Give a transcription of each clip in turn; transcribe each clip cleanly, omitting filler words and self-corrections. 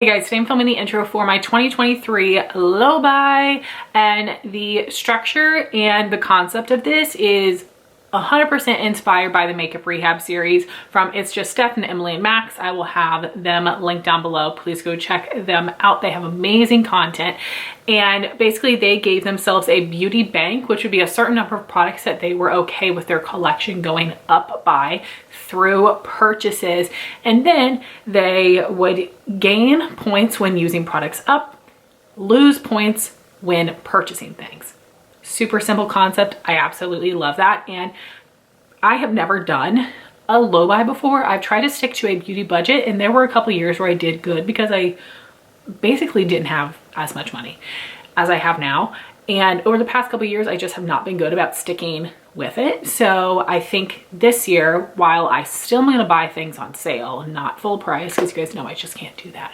Hey guys, today I'm filming the intro for my 2023 low buy, and the structure and the concept of this is 100% inspired by the Makeup Rehab series from It's Just Steph and Emily and Max. I will have them linked down below. Please go check them out. They have amazing content, and basically they gave themselves a beauty bank, which would be a certain number of products that they were okay with their collection going up by through purchases, and then they would gain points when using products up, lose points when purchasing things. Super simple concept. I absolutely love that. And I have never done a low buy before. I've tried to stick to a beauty budget, and there were a couple years where I did good because I basically didn't have as much money as I have now. And over the past couple years, I just have not been good about sticking with it. So I think this year, while I still am going to buy things on sale, not full price, because you guys know I just can't do that.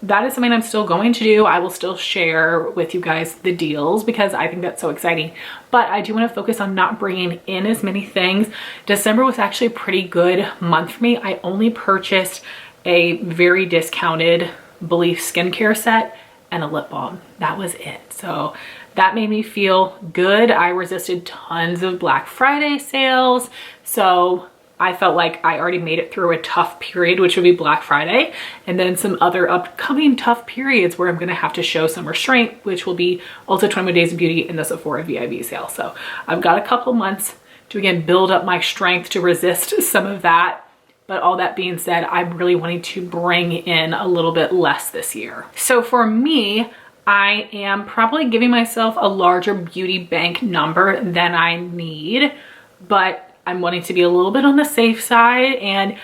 That is something I'm still going to do. I will still share with you guys the deals because I think that's so exciting. But I do want to focus on not bringing in as many things. December was actually a pretty good month for me. I only purchased a very discounted Belief skincare set and a lip balm. That was it. So that made me feel good. I resisted tons of Black Friday sales. So I felt like I already made it through a tough period, which would be Black Friday, and then some other upcoming tough periods where I'm going to have to show some restraint, which will be also 21 Days of Beauty and the Sephora VIB sale. So I've got a couple months to again build up my strength to resist some of that. But all that being said, I'm really wanting to bring in a little bit less this year. So for me, I am probably giving myself a larger beauty bank number than I need, but I'm wanting to be a little bit on the safe side, and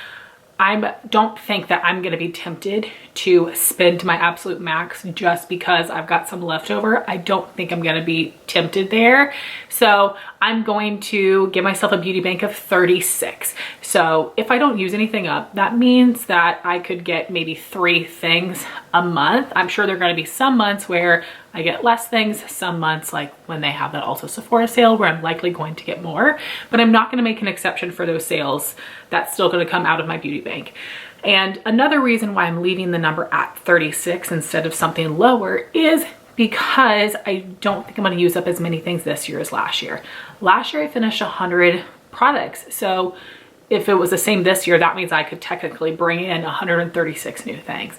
I don't think that I'm going to be tempted to spend to my absolute max just because I've got some leftover. I don't think I'm going to be tempted there. So I'm going to give myself a beauty bank of 36. So if I don't use anything up, that means that I could get maybe 3 things a month. I'm sure there are going to be some months where I get less things, some months like when they have that also Sephora sale where I'm likely going to get more, but I'm not going to make an exception for those sales. That's still going to come out of my beauty bank. And another reason why I'm leaving the number at 36 instead of something lower is because I don't think I'm going to use up as many things this year as last year. Last year I finished 100 products. So if it was the same this year, that means I could technically bring in 136 new things.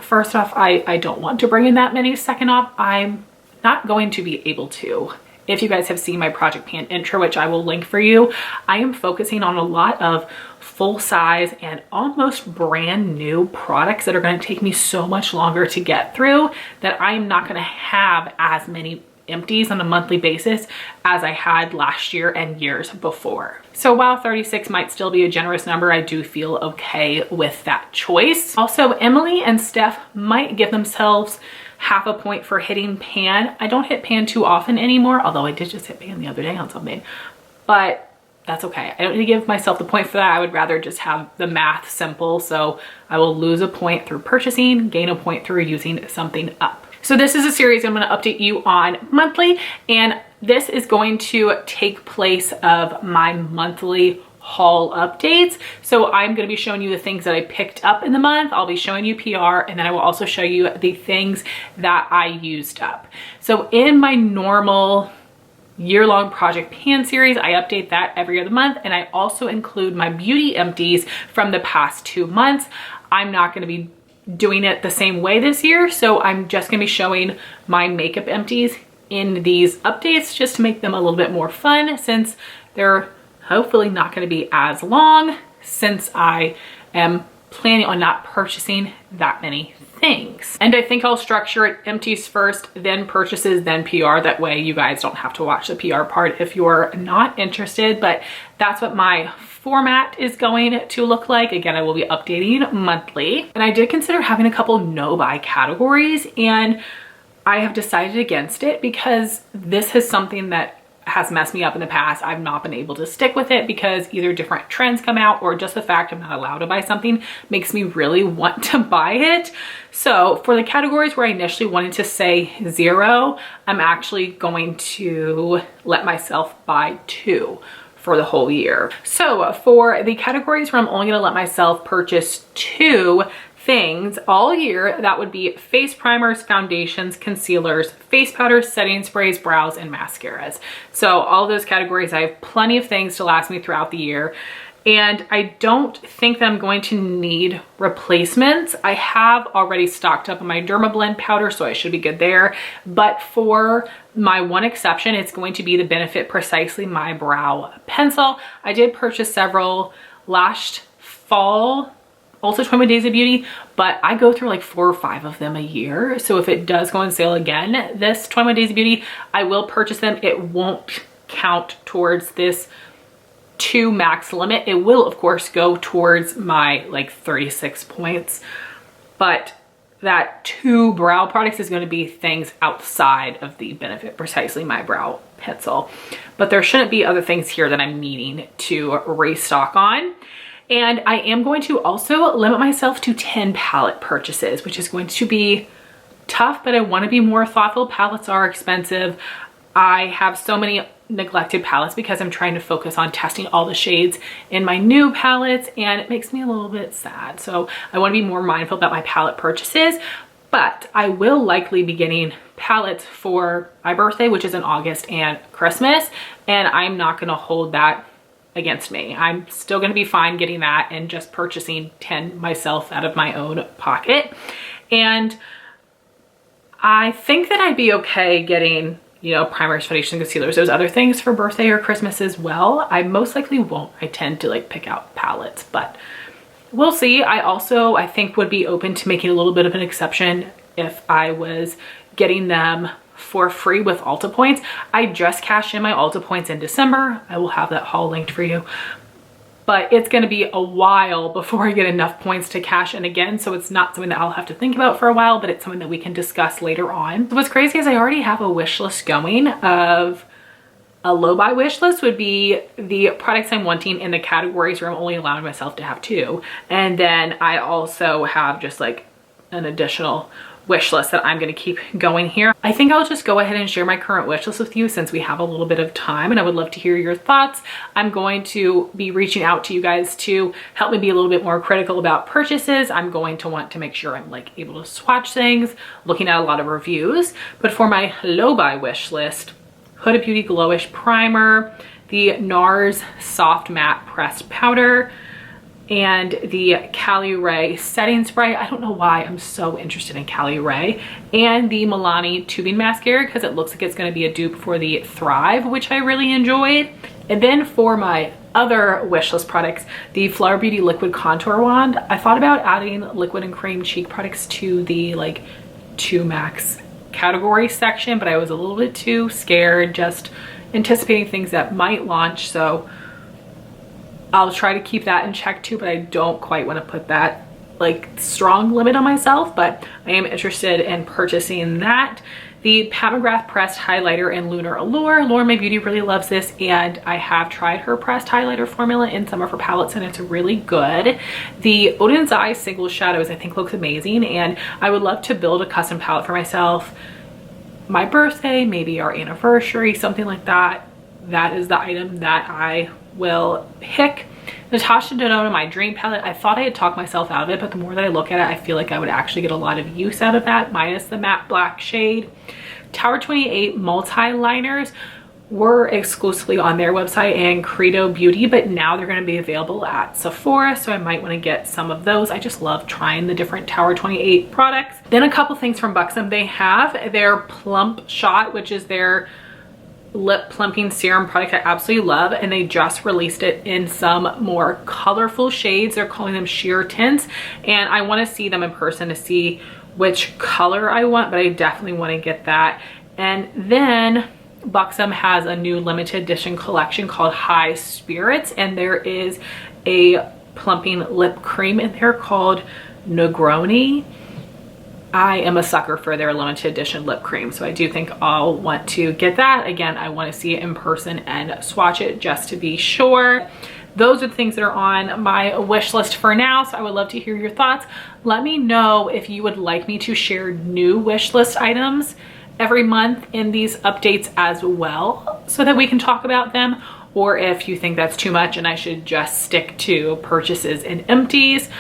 First off, I don't want to bring in that many. Second off, I'm not going to be able to. If you guys have seen my Project Pan intro, which I will link for you, I am focusing on a lot of full size and almost brand new products that are going to take me so much longer to get through that I am not going to have as many empties on a monthly basis as I had last year and years before. So while 36 might still be a generous number, I do feel okay with that choice. Also, Emily and Steph might give themselves half a point for hitting pan. I don't hit pan too often anymore, although I did just hit pan the other day on something, but that's okay. I don't need to give myself the point for that. I would rather just have the math simple. So I will lose a point through purchasing, gain a point through using something up. So this is a series I'm going to update you on monthly, and this is going to take place of my monthly haul updates. So I'm going to be showing you the things that I picked up in the month. I'll be showing you PR, and then I will also show you the things that I used up. So in my normal year-long Project Pan series, I update that every other month, and I also include my beauty empties from the past 2 months. I'm not going to be doing it the same way this year, so I'm just going to be showing my makeup empties in these updates just to make them a little bit more fun, since they're hopefully not going to be as long, since I am planning on not purchasing that many things. And I think I'll structure it empties first, then purchases, then PR. That way you guys don't have to watch the PR part if you're not interested, but that's what my format is going to look like. Again, I will be updating monthly. And I did consider having a couple no buy categories, and I have decided against it because this is something that has messed me up in the past. I've not been able to stick with it because either different trends come out or just the fact I'm not allowed to buy something makes me really want to buy it. So for the categories where I initially wanted to say 0, I'm actually going to let myself buy 2 for the whole year. So for the categories where I'm only going to let myself purchase 2 things all year. That would be face primers, foundations, concealers, face powders, setting sprays, brows, and mascaras. So all those categories, I have plenty of things to last me throughout the year. And I don't think that I'm going to need replacements. I have already stocked up on my Dermablend powder, so I should be good there. But for my one exception, it's going to be the Benefit Precisely My Brow Pencil. I did purchase several last fall, also 21 Days of Beauty, but I go through like 4 or 5 of them a year. So if it does go on sale again, this 21 Days of Beauty, I will purchase them. It won't count towards this 2 max limit. It will of course go towards my like 36 points, but that 2 brow products is going to be things outside of the Benefit Precisely My Brow Pencil. But there shouldn't be other things here that I'm needing to restock on. And I am going to also limit myself to 10 palette purchases, which is going to be tough, but I want to be more thoughtful. Palettes are expensive. I have so many neglected palettes because I'm trying to focus on testing all the shades in my new palettes, and it makes me a little bit sad. So I want to be more mindful about my palette purchases, but I will likely be getting palettes for my birthday, which is in August, and Christmas, and I'm not going to hold that against me. I'm still going to be fine getting that and just purchasing 10 myself out of my own pocket. And I think that I'd be okay getting, you know, primers, foundations, concealers, those other things for birthday or Christmas as well. I most likely won't. I tend to like pick out palettes, but we'll see. I think would be open to making a little bit of an exception if I was getting them for free with Ulta points. I just cashed in my Ulta points in December. I will have that haul linked for you, but it's going to be a while before I get enough points to cash in again. So it's not something that I'll have to think about for a while, but it's something that we can discuss later on. So what's crazy is I already have a wish list going of a low buy wish list would be the products I'm wanting in the categories where I'm only allowing myself to have 2. And then I also have just like an additional wish list that I'm going to keep going here. I think I'll just go ahead and share my current wish list with you since we have a little bit of time, and I would love to hear your thoughts. I'm going to be reaching out to you guys to help me be a little bit more critical about purchases. I'm going to want to make sure I'm like able to swatch things, looking at a lot of reviews. But for my low buy wish list, Huda Beauty Glowish Primer, the NARS Soft Matte Pressed Powder, and the Caliray setting spray. I don't know why I'm so interested in Caliray, and the Milani tubing mascara because it looks like it's going to be a dupe for the Thrive, which I really enjoyed. And then for my other wishlist products, the Flower Beauty Liquid Contour Wand. I thought about adding liquid and cream cheek products to the like 2 max category section, but I was a little bit too scared, just anticipating things that might launch. So I'll try to keep that in check too, but I don't quite want to put that like strong limit on myself, but I am interested in purchasing that. The McGrath pressed highlighter in Lunar Allure. Lauren My Beauty really loves this, and I have tried her pressed highlighter formula in some of her palettes and it's really good. The Oden's Eye Single Shadows I think looks amazing, and I would love to build a custom palette for myself. My birthday, maybe our anniversary, something like that. That is the item that I will pick. Natasha Denona, my dream palette. I thought I had talked myself out of it, but the more that I look at it, I feel like I would actually get a lot of use out of that, minus the matte black shade. Tower 28 multi-liners were exclusively on their website and Credo Beauty, but now they're going to be available at Sephora, so I might want to get some of those. I just love trying the different Tower 28 products. Then a couple things from Buxom. They have their Plump Shot, which is their lip plumping serum product I absolutely love, and they just released it in some more colorful shades. They're calling them sheer tints, and I want to see them in person to see which color I want, but I definitely want to get that. And then Buxom has a new limited edition collection called High Spirits, and there is a plumping lip cream in there called Negroni. I am a sucker for their limited edition lip cream, so I do think I'll want to get that. Again, I want to see it in person and swatch it just to be sure. Those are the things that are on my wish list for now, so I would love to hear your thoughts. Let me know if you would like me to share new wish list items every month in these updates as well, so that we can talk about them, or if you think that's too much and I should just stick to purchases and empties.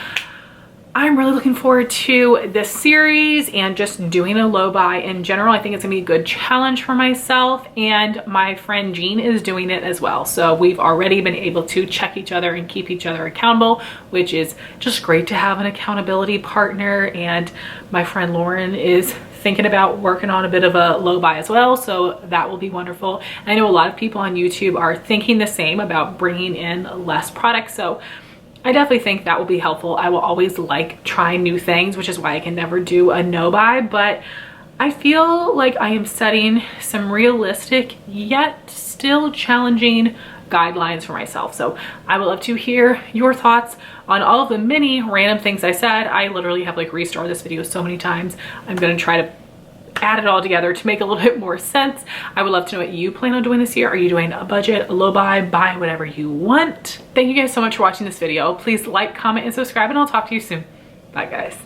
I'm really looking forward to this series and just doing a low buy in general. I think it's gonna be a good challenge for myself, and my friend Jean is doing it as well. So we've already been able to check each other and keep each other accountable, which is just great to have an accountability partner. And my friend Lauren is thinking about working on a bit of a low buy as well, so that will be wonderful. I know a lot of people on YouTube are thinking the same about bringing in less products, so I definitely think that will be helpful. I will always like trying new things, which is why I can never do a no buy, but I feel like I am setting some realistic yet still challenging guidelines for myself. So I would love to hear your thoughts on all of the many random things I said. I literally have like restarted this video so many times. I'm gonna try to add it all together to make a little bit more sense. I would love to know what you plan on doing this year. Are you doing a budget, a low buy whatever you want? Thank you guys so much for watching this video. Please like, comment, and subscribe, and I'll talk to you soon. Bye guys.